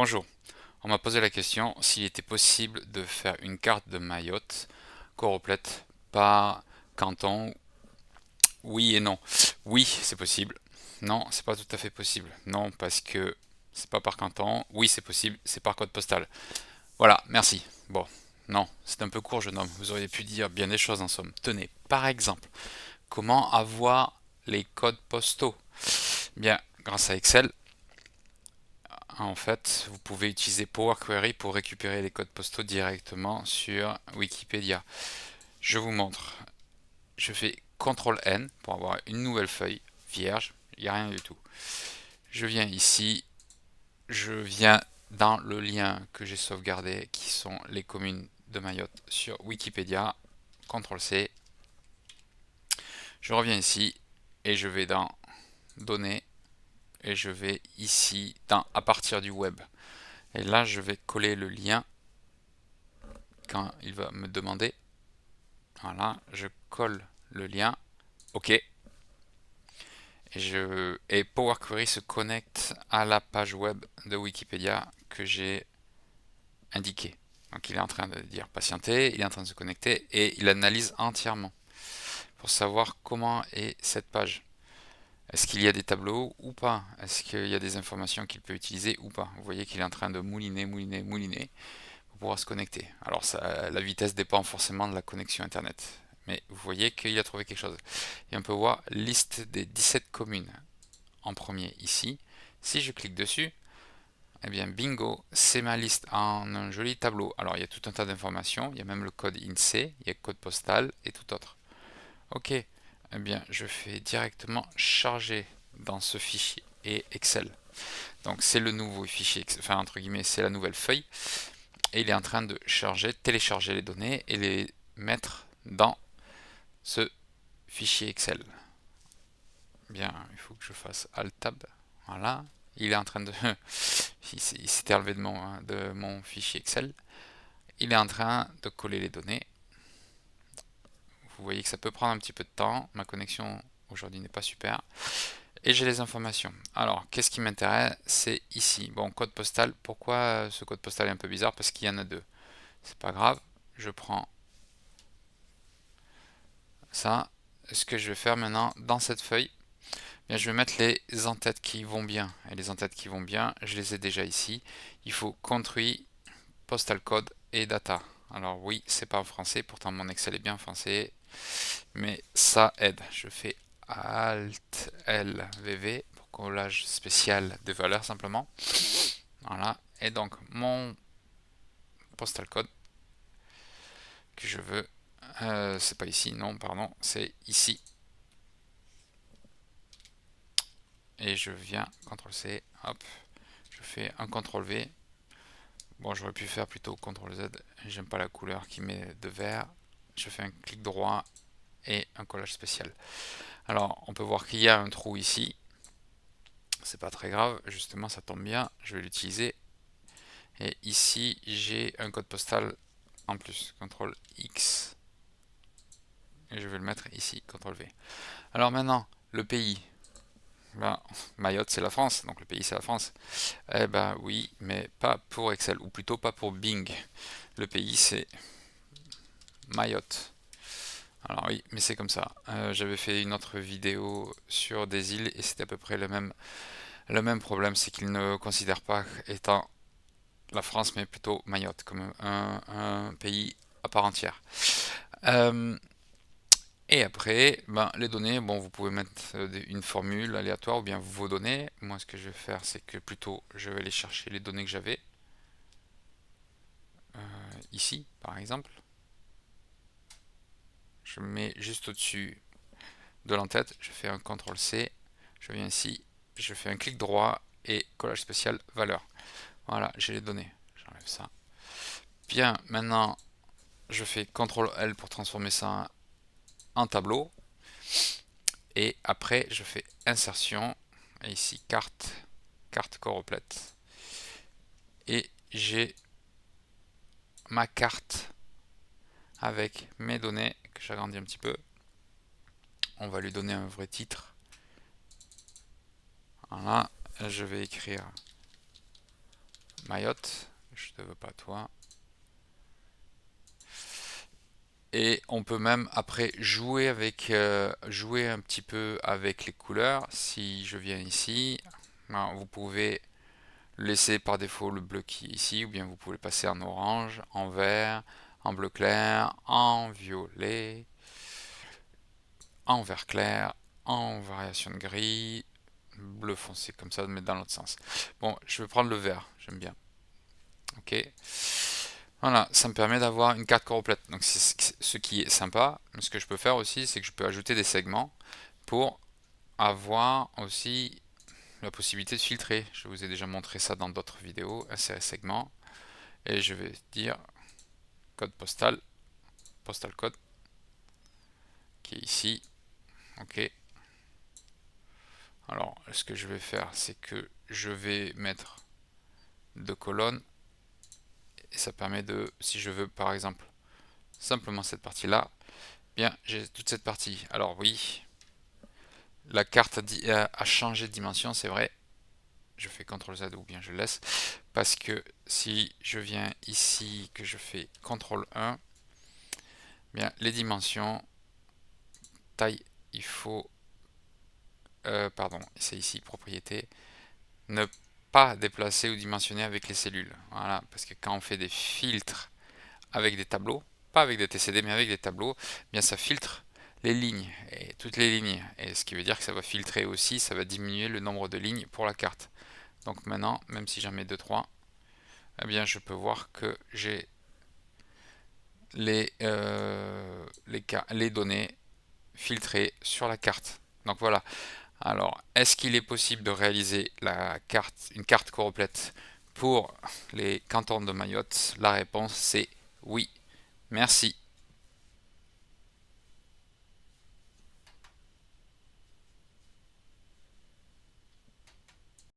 Bonjour, on m'a posé la question s'il était possible de faire une carte de Mayotte complète par canton. Oui et non. Oui, c'est possible. Non, c'est pas tout à fait possible. Non, parce que c'est pas par canton. Oui, c'est possible, c'est par code postal. Voilà, merci. Bon, non, c'est un peu court, jeune homme. Vous auriez pu dire bien des choses en somme. Tenez, par exemple, comment avoir les codes postaux? Bien, grâce à Excel, en fait, vous pouvez utiliser Power Query pour récupérer les codes postaux directement sur Wikipédia. Je vous montre. Je fais CTRL N pour avoir une nouvelle feuille vierge. Il n'y a rien du tout. Je viens ici. Je viens dans le lien que j'ai sauvegardé qui sont les communes de Mayotte sur Wikipédia. CTRL C. Je reviens ici et je vais dans Données et je vais ici dans à partir du web. Et là, je vais coller le lien quand il va me demander. Voilà, je colle le lien. OK. Et Power Query se connecte à la page web de Wikipédia que j'ai indiquée. Donc il est en train de dire patienter, il est en train de se connecter et il analyse entièrement pour savoir comment est cette page. Est-ce qu'il y a des tableaux ou pas? Est-ce qu'il y a des informations qu'il peut utiliser ou pas? Vous voyez qu'il est en train de mouliner, mouliner, mouliner pour pouvoir se connecter. Alors la vitesse dépend forcément de la connexion Internet. Mais vous voyez qu'il a trouvé quelque chose. Et on peut voir liste des 17 communes en premier ici. Si je clique dessus, eh bien bingo, c'est ma liste en un joli tableau. Alors il y a tout un tas d'informations, il y a même le code INSEE, il y a le code postal et tout autre. Ok, eh bien je fais directement charger dans ce fichier et Excel. Donc c'est le nouveau fichier, enfin entre guillemets c'est la nouvelle feuille. Et il est en train de charger, télécharger les données et les mettre dans ce fichier Excel. Bien, il faut que je fasse Alt-Tab. Voilà. Il est en train de... il s'était enlevé de mon fichier Excel. Il est en train de coller les données. Vous voyez que ça peut prendre un petit peu de temps. Ma connexion aujourd'hui n'est pas super. Et j'ai les informations. Alors, qu'est-ce qui m'intéresse? C'est ici. Bon, code postal. Pourquoi ce code postal est un peu bizarre? Parce qu'il y en a deux. C'est pas grave. Je prends ça. Ce que je vais faire maintenant dans cette feuille, bien, je vais mettre les en-têtes qui vont bien. Et les en-têtes qui vont bien, je les ai déjà ici. Il faut country, postal code et data. Alors oui, c'est pas en français, pourtant mon Excel est bien en français, mais ça aide. Je fais Alt L V V pour collage spécial de valeurs simplement. Voilà. Et donc mon postal code que je veux, c'est pas ici, non, pardon, c'est ici. Et je viens CTRL C, hop, je fais un CTRL V. Bon, j'aurais pu faire plutôt CTRL Z. J'aime pas la couleur qui met de vert. Je fais un clic droit et un collage spécial. Alors, on peut voir qu'il y a un trou ici. C'est pas très grave, justement, ça tombe bien. Je vais l'utiliser. Et ici, j'ai un code postal en plus. CTRL X. Et je vais le mettre ici. CTRL V. Alors maintenant, le pays. Ben, Mayotte, c'est la France. Donc le pays, c'est la France. Eh ben oui, mais pas pour Excel. Ou plutôt pas pour Bing. Le pays, c'est Mayotte. Alors oui, mais c'est comme ça. J'avais fait une autre vidéo sur des îles et c'était à peu près le même problème, c'est qu'ils ne considèrent pas étant la France, mais plutôt Mayotte, comme un pays à part entière. Euh, et après, ben, les données, bon, vous pouvez mettre une formule aléatoire ou bien vos données. Moi, ce que je vais faire, c'est que plutôt, je vais aller chercher les données que j'avais ici, par exemple. Je mets juste au-dessus de l'entête, je fais un CTRL C, je viens ici, je fais un clic droit et collage spécial valeur. Voilà, j'ai les données. J'enlève ça. Bien, maintenant, je fais CTRL L pour transformer ça en tableau. Et après, je fais insertion. Et ici, carte, carte complète. Et j'ai ma carte avec mes données que j'agrandis un petit peu. On va lui donner un vrai titre. Voilà, je vais écrire Mayotte, je te veux pas toi. Et on peut même après jouer avec jouer un petit peu avec les couleurs. Si je viens ici, vous pouvez laisser par défaut le bleu qui est ici, ou bien vous pouvez passer en orange, en vert, en bleu clair, en violet, en vert clair, en variation de gris, bleu foncé comme ça, mais dans l'autre sens. Bon, je vais prendre le vert, j'aime bien. Ok. Voilà, ça me permet d'avoir une carte complète. Donc c'est ce qui est sympa. Ce que je peux faire aussi, c'est que je peux ajouter des segments pour avoir aussi la possibilité de filtrer. Je vous ai déjà montré ça dans d'autres vidéos. Insérer segment. Et je vais dire code postal, postal code, qui est ici. Ok. Alors, ce que je vais faire, c'est que je vais mettre deux colonnes. Et ça permet de, si je veux par exemple, simplement cette partie-là, bien, j'ai toute cette partie. Alors oui, la carte a changé de dimension, c'est vrai. Je fais CTRL Z ou bien je laisse. Parce que si je viens ici, que je fais CTRL 1, bien, les dimensions, taille, il faut, pardon, c'est ici, propriété, ne pas déplacer ou dimensionner avec les cellules. Voilà, parce que quand on fait des filtres avec des tableaux, pas avec des TCD, mais avec des tableaux, bien ça filtre les lignes, et toutes les lignes. Et ce qui veut dire que ça va filtrer aussi, ça va diminuer le nombre de lignes pour la carte. Donc maintenant, même si j'en mets 2, 3, eh bien je peux voir que j'ai les données filtrées sur la carte. Donc voilà. Alors, est-ce qu'il est possible de réaliser une carte complète pour les cantons de Mayotte? La réponse c'est oui. Merci.